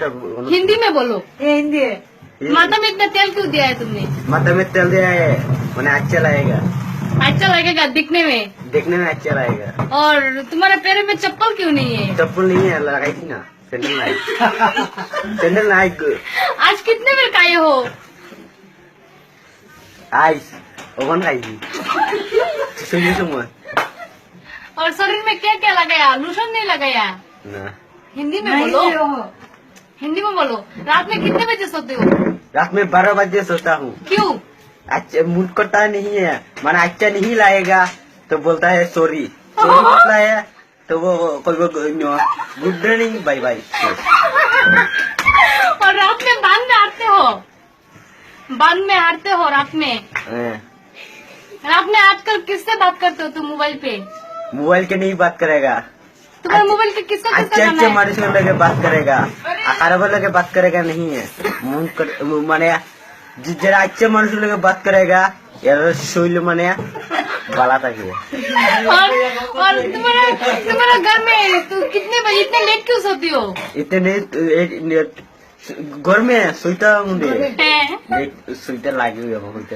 हिंदी में बोलो। ये हिंदी है। माथा में इतना तेल क्यों दिया है तुमने? माथा में तेल दिया है, मैंने अच्छा लगेगा। अच्छा लगेगा दिखने में। देखने में अच्छा लगेगा। और तुम्हारे पैरों में चप्पल क्यों नहीं है? चप्पल नहीं है, लगाई थी ना सैंडल नाइक। सैंडल नाइक आज कितने बेर खाए हो? आइस ओवन खाई थी। सुनिए सुनो और शरीर में क्या क्या लगाया? लोशन नहीं लगाया? ना। हिंदी में नहीं बोलो। हो। हिंदी में बोलो। रात में कितने बजे सोते हो? रात में 12 बजे सोता हूँ। क्यों? अच्छा मूड करता नहीं है, माना अच्छा नहीं लाएगा तो बोलता है सॉरी। सॉरी बोलता है तो वो कोई गुड मॉर्निंग बाय बाय। और रात में बांध में हारते हो? बांध में हारते हो रात में? रात में आजकल किससे बात करते हो तुम मोबाइल पे? मोबाइल के नहीं बात करेगा, तुम्हारे मोबाइल के किसका अच्छे किसका गाना अच्छे है? मनुष्य लगे बात करेगा, खराब लगे बात करेगा नहीं है। माने जरा अच्छे मनुष्य लगे बात करेगा यार शैल माने बाला तक है। और तुम्हारा घर में तू कितने बजे इतने लेट क्यों सोती हो? इतने घर में सोता हूँ हैं? सोते लागे हुए बहुत।